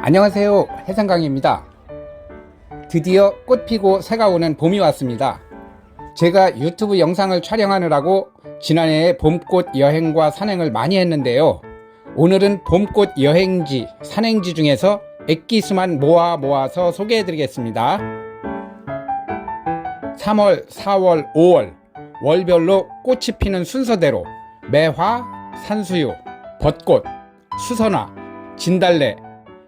안녕하세요, 해상강입니다. 드디어 꽃 피고 새가 오는 봄이 왔습니다. 제가 유튜브 영상을 촬영하느라고 지난해에 봄꽃 여행과 산행을 많이 했는데요, 오늘은 봄꽃 여행지, 산행지 중에서 액기수만 모아서 소개해 드리겠습니다. 3월, 4월, 5월 월별로 꽃이 피는 순서대로 매화, 산수유, 벚꽃, 수선화, 진달래,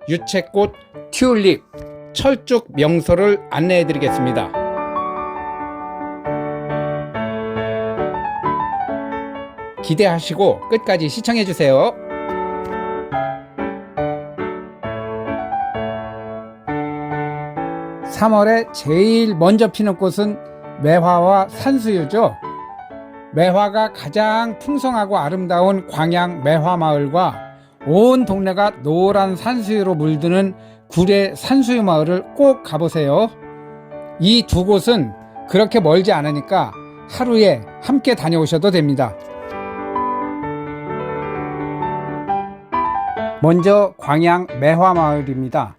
유채꽃, 튤립, 철쭉 명소를 안내해 드리겠습니다. 기대하시고 끝까지 시청해 주세요. (3월에) 제일 먼저 피는 꽃은 매화와 산수유죠. 매화가 가장 풍성하고 아름다운 광양 매화마을과 온 동네가 노란 산수유로 물드는 구례 산수유 마을을 꼭 가보세요. 이 두 곳은 그렇게 멀지 않으니까 하루에 함께 다녀오셔도 됩니다. 먼저 광양 매화마을입니다.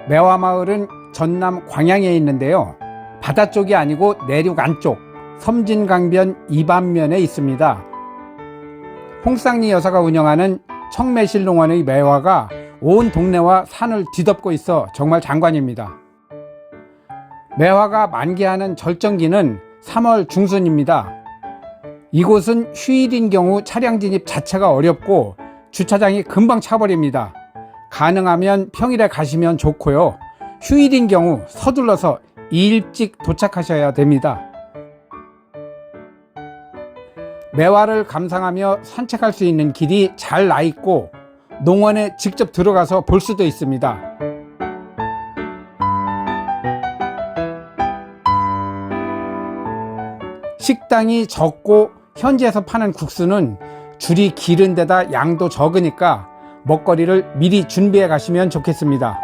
매화마을은 전남 광양에 있는데요, 바다 쪽이 아니고 내륙 안쪽 섬진강변 이반면에 있습니다. 홍쌍리 여사가 운영하는 청매실농원의 매화가 온 동네와 산을 뒤덮고 있어 정말 장관입니다. 매화가 만개하는 절정기는 3월 중순입니다. 이곳은 휴일인 경우 차량 진입 자체가 어렵고 주차장이 금방 차버립니다. 가능하면 평일에 가시면 좋고요, 휴일인 경우 서둘러서 일찍 도착하셔야 됩니다. 매화를 감상하며 산책할 수 있는 길이 잘 나있고 농원에 직접 들어가서 볼 수도 있습니다. 식당이 적고 현지에서 파는 국수는 줄이 길은 데다 양도 적으니까 먹거리를 미리 준비해 가시면 좋겠습니다.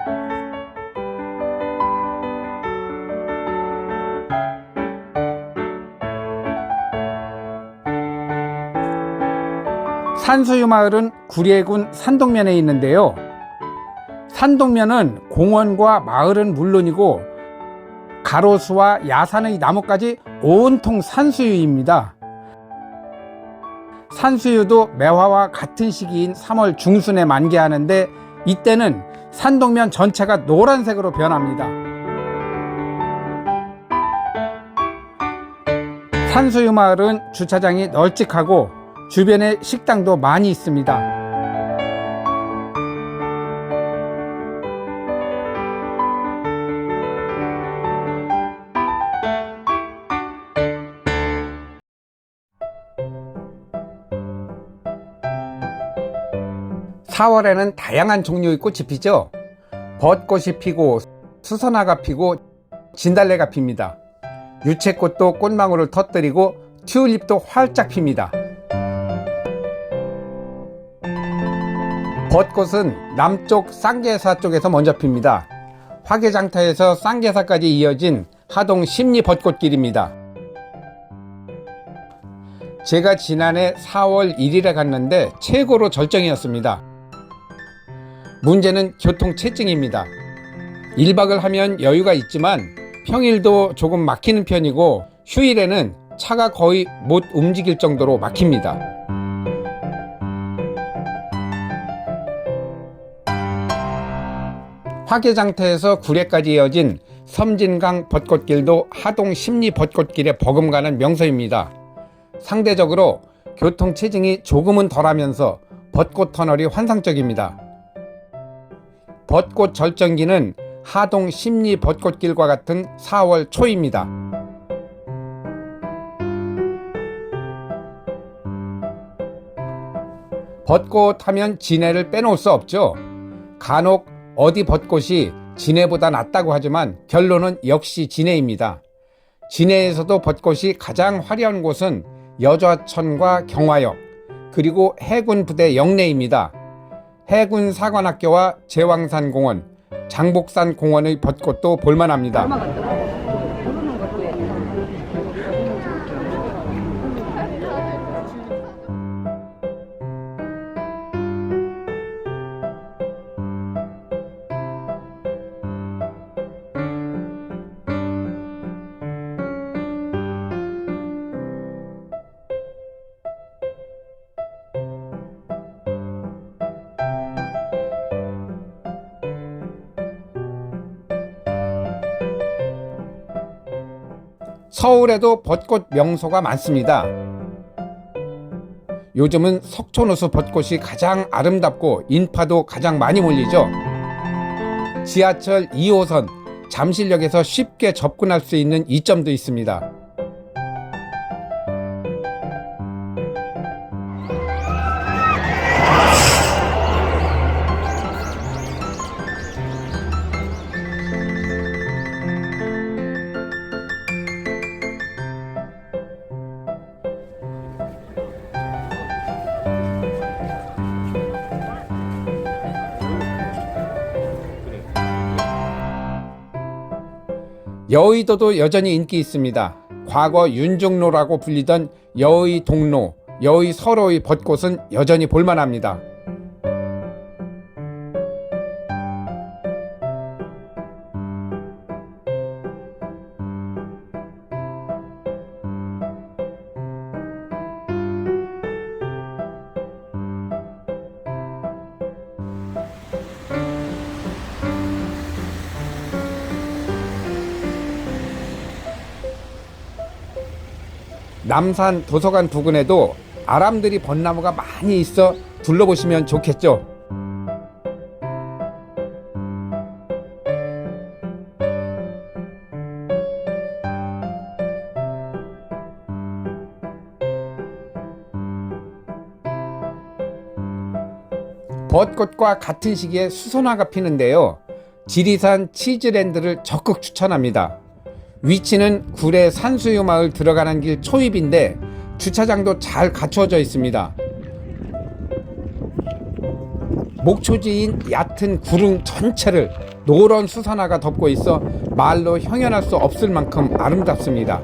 산수유 마을은 구례군 산동면에 있는데요, 산동면은 공원과 마을은 물론이고 가로수와 야산의 나무까지 온통 산수유입니다. 산수유도 매화와 같은 시기인 3월 중순에 만개하는데 이때는 산동면 전체가 노란색으로 변합니다. 산수유 마을은 주차장이 널찍하고 주변에 식당도 많이 있습니다. (4월에는) 다양한 종류의 꽃이 피죠. 벚꽃이 피고 수선화가 피고 진달래가 핍니다. 유채꽃도 꽃망울을 터뜨리고 튤립도 활짝 핍니다. 벚꽃은 남쪽 쌍계사 쪽에서 먼저 핍니다. 화개장터에서 쌍계사까지 이어진 하동 심리 벚꽃길입니다. 제가 지난해 4월 1일에 갔는데 최고로 절정이었습니다. 문제는 교통체증입니다. 1박을 하면 여유가 있지만 평일도 조금 막히는 편이고 휴일에는 차가 거의 못 움직일 정도로 막힙니다. 화개장터에서 구례까지 이어진 섬진강 벚꽃길도 하동 심리 벚꽃길에 버금가는 명소입니다. 상대적으로 교통체증이 조금은 덜하면서 벚꽃 터널이 환상적입니다. 벚꽃 절정기는 하동 심리 벚꽃길과 같은 4월 초입니다. 벚꽃 하면 진해를 빼놓을 수 없죠. 간혹 어디 벚꽃이 진해보다 낫다고 하지만 결론은 역시 진해입니다. 진해에서도 벚꽃이 가장 화려한 곳은 여좌천과 경화역, 그리고 해군부대 영내입니다. 해군사관학교와 제왕산공원, 장복산공원의 벚꽃도 볼만합니다. 서울에도 벚꽃 명소가 많습니다. 요즘은 석촌호수 벚꽃이 가장 아름답고 인파도 가장 많이 몰리죠. 지하철 2호선 잠실역에서 쉽게 접근할 수 있는 이점도 있습니다. 여의도도 여전히 인기 있습니다. 과거 윤중로라고 불리던 여의 동로, 여의 서로의 벚꽃은 여전히 볼만합니다. 남산 도서관 부근에도 아람들이 벚나무가 많이 있어 둘러보시면 좋겠죠. 벚꽃과 같은 시기에 수선화가 피는데요. 지리산 치즈랜드를 적극 추천합니다. 위치는 구례 산수유 마을 들어가는 길 초입인데 주차장도 잘 갖춰져 있습니다. 목초지인 얕은 구릉 전체를 노란 수선화가 덮고 있어 말로 형연할 수 없을 만큼 아름답습니다.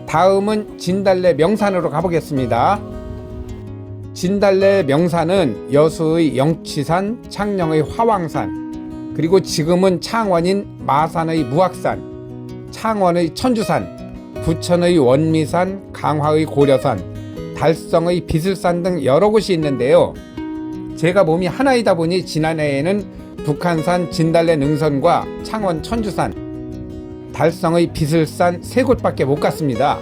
다음은 진달래 명산으로 가보겠습니다. 진달래 명산은 여수의 영치산, 창녕의 화왕산, 그리고 지금은 창원인 마산의 무악산, 창원의 천주산, 부천의 원미산, 강화의 고려산, 달성의 비슬산 등 여러 곳이 있는데요. 제가 몸이 하나이다 보니 지난해에는 북한산 진달래 능선과 창원 천주산, 달성의 비슬산 세 곳밖에 못 갔습니다.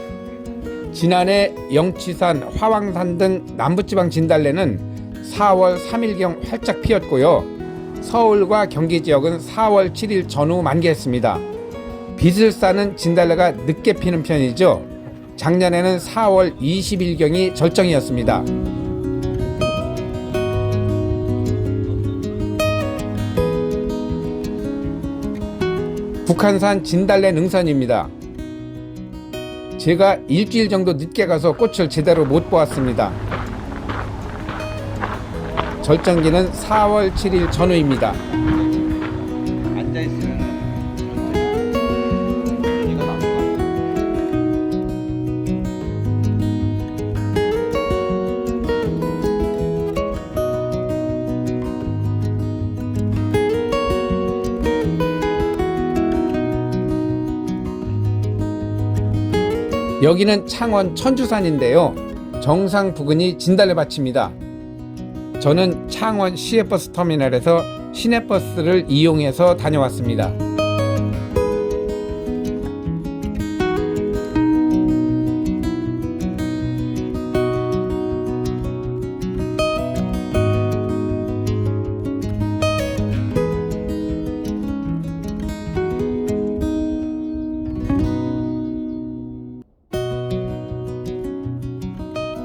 지난해 영치산, 화왕산 등 남부지방 진달래는 4월 3일경 활짝 피었고요. 서울과 경기 지역은 4월 7일 전후 만개했습니다. 비슬산은 진달래가 늦게 피는 편이죠. 작년에는 4월 20일경이 절정이었습니다. 북한산 진달래 능선입니다. 제가 일주일 정도 늦게 가서 꽃을 제대로 못 보았습니다. 절정기는 4월 7일 전후입니다. 앉아있으면 이거 나쁘다. 여기는 창원 천주산인데요. 정상 부근이 진달래밭입니다. 저는 창원 시외버스 터미널에서 시내버스를 이용해서 다녀왔습니다.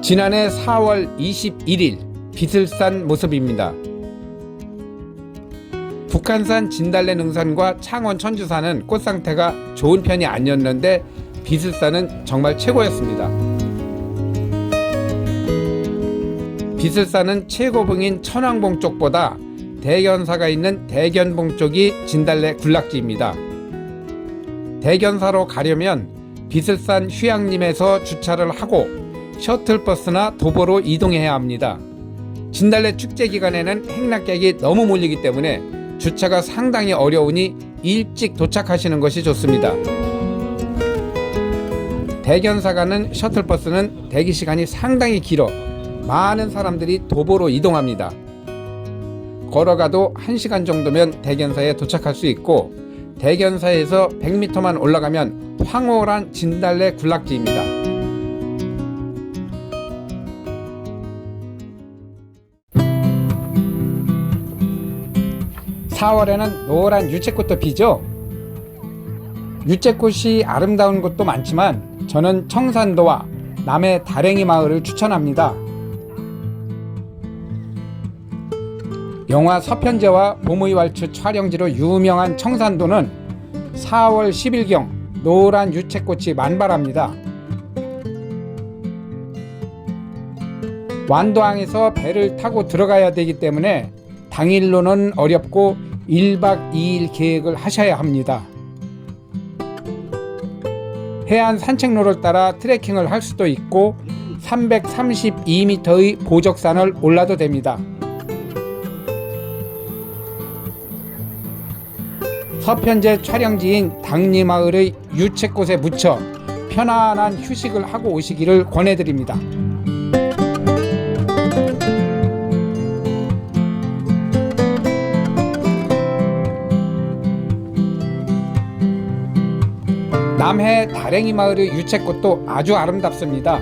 지난해 4월 21일 비슬산 모습입니다. 북한산 진달래 능선과 창원 천주산은 꽃 상태가 좋은 편이 아니었는데 비슬산은 정말 최고였습니다. 비슬산은 최고봉인 천왕봉 쪽보다 대견사가 있는 대견봉 쪽이 진달래 군락지입니다. 대견사로 가려면 비슬산 휴양림에서 주차를 하고 셔틀버스나 도보로 이동해야 합니다. 진달래 축제 기간에는 행락객이 너무 몰리기 때문에 주차가 상당히 어려우니 일찍 도착하시는 것이 좋습니다. 대견사 가는 셔틀버스는 대기시간이 상당히 길어 많은 사람들이 도보로 이동합니다. 걸어가도 1시간 정도면 대견사에 도착할 수 있고, 대견사에서 100m만 올라가면 황홀한 진달래 군락지입니다. 4월에는 노란 유채꽃도 피죠. 유채꽃이 아름다운 곳도 많지만 저는 청산도와 남해 다랭이 마을을 추천합니다. 영화 서편제와 봄의 왈츠 촬영지로 유명한 청산도는 4월 10일경 노란 유채꽃이 만발합니다. 완도항에서 배를 타고 들어가야 되기 때문에 당일로는 어렵고 1박 2일 계획을 하셔야 합니다. 해안 산책로를 따라 트레킹을 할 수도 있고 332m의 보적산을 올라도 됩니다. 서편제 촬영지인 당리마을의 유채꽃에 묻혀 편안한 휴식을 하고 오시기를 권해드립니다. 남해 다랭이 마을의 유채꽃도 아주 아름답습니다.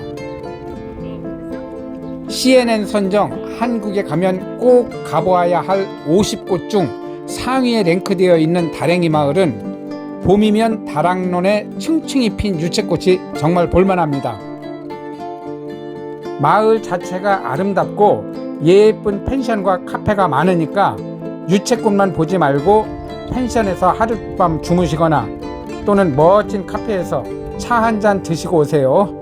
CNN 선정 한국에 가면 꼭 가보아야 할 50곳 중 상위에 랭크되어 있는 다랭이 마을은 봄이면 다락론에 층층이 핀 유채꽃이 정말 볼만합니다. 마을 자체가 아름답고 예쁜 펜션과 카페가 많으니까 유채꽃만 보지 말고 펜션에서 하룻밤 주무시거나 또는 멋진 카페에서 차 한 잔 드시고 오세요.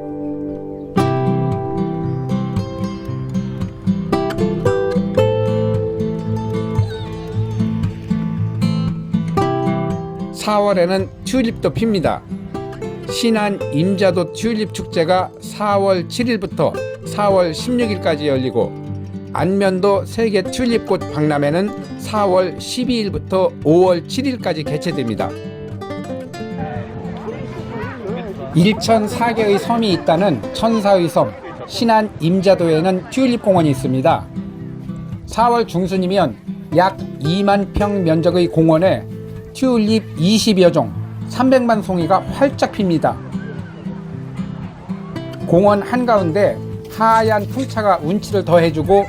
(4월에는) 튤립도 핍니다. 신안 임자도 튤립 축제가 4월 7일부터 4월 16일까지 열리고, 안면도 세계 튤립꽃 박람회는 4월 12일부터 5월 7일까지 개최됩니다. 1,004개의 섬이 있다는 천사의 섬 신안 임자도에는 튤립 공원이 있습니다. 4월 중순이면 약 2만 평 면적의 공원에 튤립 20여 종 300만 송이가 활짝 핍니다. 공원 한가운데 하얀 풀차가 운치를 더해주고,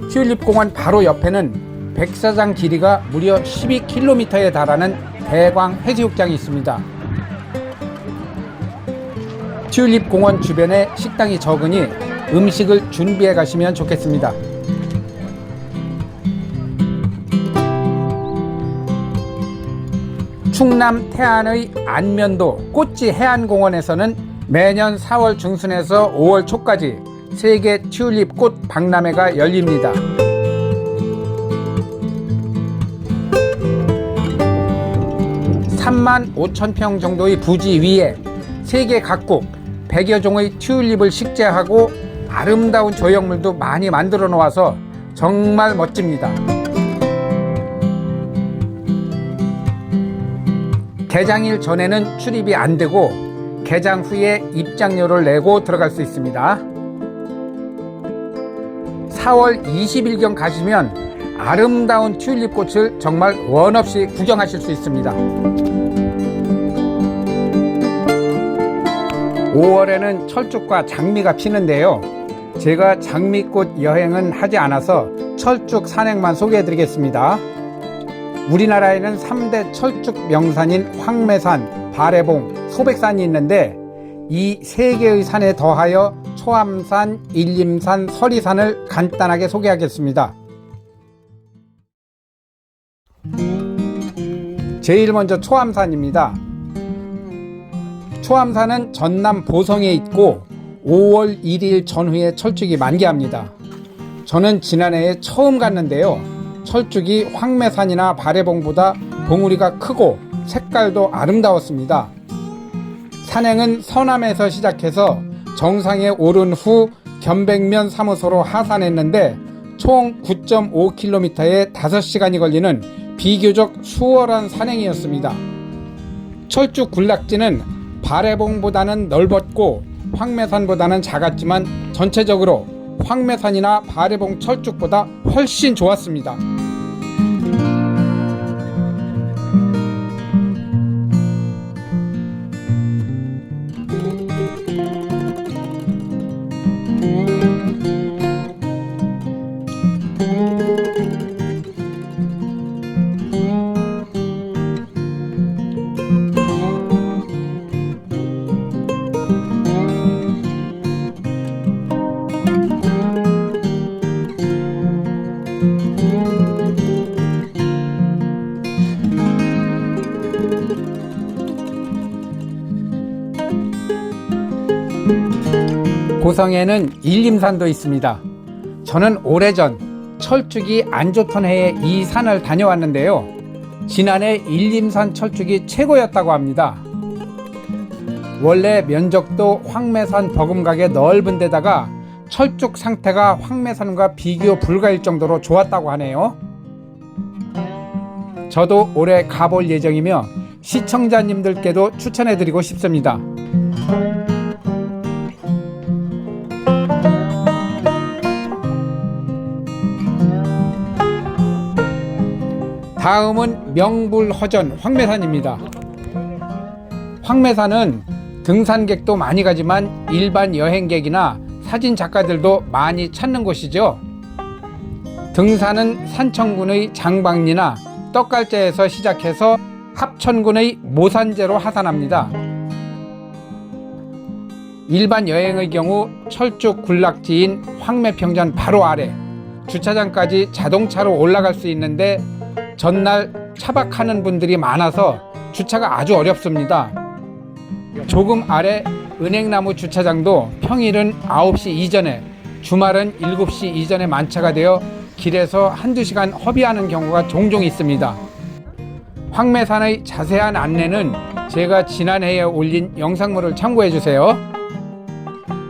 튤립 공원 바로 옆에는 백사장 길이가 무려 12km에 달하는 대광 해수욕장이 있습니다. 튤립 공원 주변에 식당이 적으니 음식을 준비해 가시면 좋겠습니다. 충남 태안의 안면도 꽃지 해안공원에서는 매년 4월 중순에서 5월 초까지 세계 튤립 꽃 박람회가 열립니다. (3만 5천 평) 정도의 부지 위에 세계 각국 100여 종의 튤립을 식재하고 아름다운 조형물도 많이 만들어 놓아서 정말 멋집니다. 개장일 전에는 출입이 안 되고 개장 후에 입장료를 내고 들어갈 수 있습니다. 4월 20일경 가시면 아름다운 튤립 꽃을 정말 원 없이 구경하실 수 있습니다. 5월에는 철쭉과 장미가 피는데요. 제가 장미꽃 여행은 하지 않아서 철쭉 산행만 소개해 드리겠습니다. 우리나라에는 3대 철쭉 명산인 황매산, 바래봉, 소백산이 있는데 이 3개의 산에 더하여 초암산, 일림산, 서리산을 간단하게 소개하겠습니다. 제일 먼저 초암산입니다. 초암산은 전남 보성에 있고 5월 1일 전후에 철쭉이 만개합니다. 저는 지난해에 처음 갔는데요. 철쭉이 황매산이나 바래봉보다 봉우리가 크고 색깔도 아름다웠습니다. 산행은 서남에서 시작해서 정상에 오른 후 견백면 사무소로 하산했는데 총 9.5km에 5시간이 걸리는 비교적 수월한 산행이었습니다. 철쭉 군락지는 바래봉보다는 넓었고 황매산보다는 작았지만 전체적으로 황매산이나 바래봉 철쭉보다 훨씬 좋았습니다. 고성에는 일림산도 있습니다. 저는 오래전 철쭉이 안 좋던 해에 이 산을 다녀왔는데요. 지난해 일림산 철쭉이 최고였다고 합니다. 원래 면적도 황매산 버금가게 넓은 데다가 철쭉 상태가 황매산과 비교 불가일 정도로 좋았다고 하네요. 저도 올해 가볼 예정이며 시청자님들께도 추천해드리고 싶습니다. 다음은 명불허전 황매산입니다. 황매산은 등산객도 많이 가지만 일반 여행객이나 사진 작가들도 많이 찾는 곳이죠. 등산은 산청군의 장방리나 떡갈제에서 시작해서 합천군의 모산제로 하산합니다. 일반 여행의 경우 철쭉 군락지인 황매평전 바로 아래 주차장까지 자동차로 올라갈 수 있는데 전날 차박하는 분들이 많아서 주차가 아주 어렵습니다. 조금 아래 은행나무 주차장도 평일은 9시 이전에, 주말은 7시 이전에 만차가 되어 길에서 한두 시간 허비하는 경우가 종종 있습니다. 황매산의 자세한 안내는 제가 지난해에 올린 영상물을 참고해 주세요.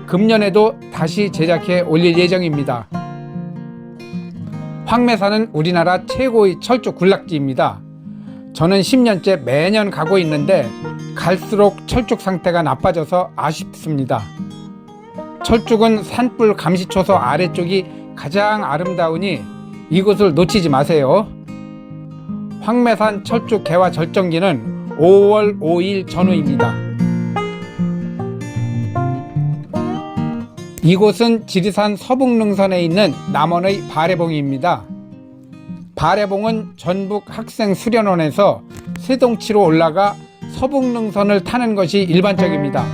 금년에도 다시 제작해 올릴 예정입니다. 황매산은 우리나라 최고의 철쭉 군락지입니다. 저는 10년째 매년 가고 있는데 갈수록 철쭉 상태가 나빠져서 아쉽습니다. 철쭉은 산불 감시초소 아래쪽이 가장 아름다우니 이곳을 놓치지 마세요. 황매산 철쭉 개화 절정기는 5월 5일 전후입니다. 이곳은 지리산 서북능선에 있는 남원의 바래봉입니다. 바래봉은 전북 학생수련원에서 세동치로 올라가 서북능선을 타는 것이 일반적입니다.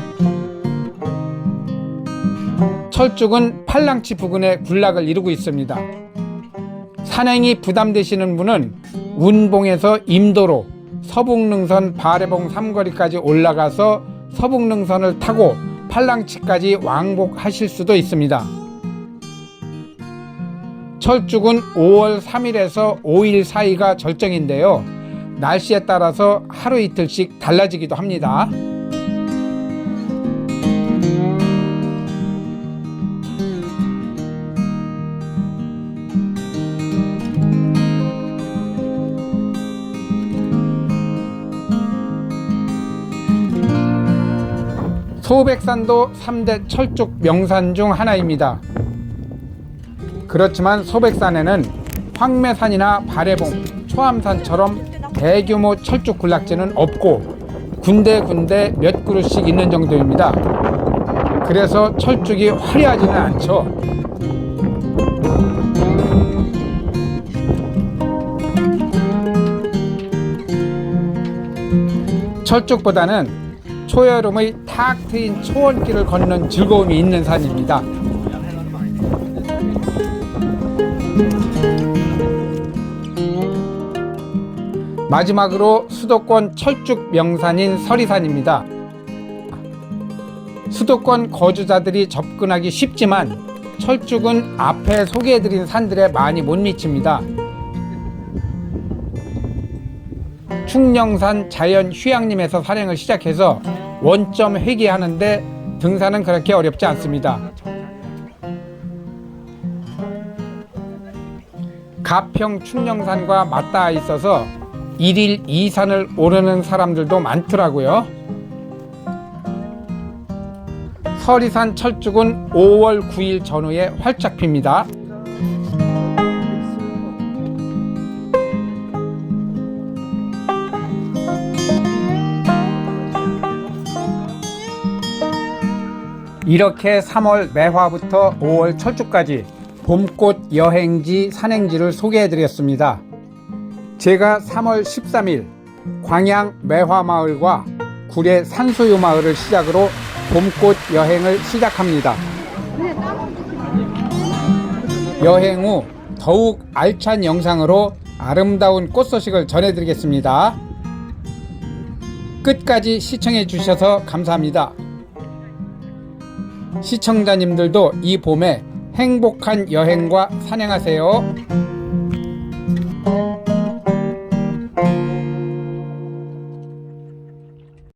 철쭉은 팔랑치 부근에 군락을 이루고 있습니다. 산행이 부담되시는 분은 운봉에서 임도로 서북능선 바래봉 삼거리까지 올라가서 서북능선을 타고 팔랑치까지 왕복하실 수도 있습니다. 철쭉은 5월 3일에서 5일 사이가 절정인데요. 날씨에 따라서 하루 이틀씩 달라지기도 합니다. 소백산도 3대 철쭉 명산 중 하나입니다. 그렇지만 소백산에는 황매산이나 바래봉, 초암산처럼 대규모 철쭉 군락지는 없고 군데군데 몇 그루씩 있는 정도입니다. 그래서 철쭉이 화려하지는 않죠. 철쭉보다는 초여름의 탁 트인 초원길을 걷는 즐거움이 있는 산입니다. 마지막으로 수도권 철쭉 명산인 서리산입니다. 수도권 거주자들이 접근하기 쉽지만 철쭉은 앞에 소개해드린 산들에 많이 못 미칩니다. 충령산 자연휴양림에서 산행을 시작해서 원점 회귀하는데 등산은 그렇게 어렵지 않습니다. 가평 충령산과 맞닿아 있어서 1일 2산을 오르는 사람들도 많더라고요. 서리산 철쭉은 5월 9일 전후에 활짝 핍니다. 이렇게 3월 매화부터 5월 철쭉까지 봄꽃 여행지, 산행지를 소개해드렸습니다. 제가 3월 13일 광양 매화마을과 구례 산수유마을을 시작으로 봄꽃 여행을 시작합니다. 여행 후 더욱 알찬 영상으로 아름다운 꽃 소식을 전해드리겠습니다. 끝까지 시청해 주셔서 감사합니다. 시청자님들도 이 봄에 행복한 여행과 산행하세요.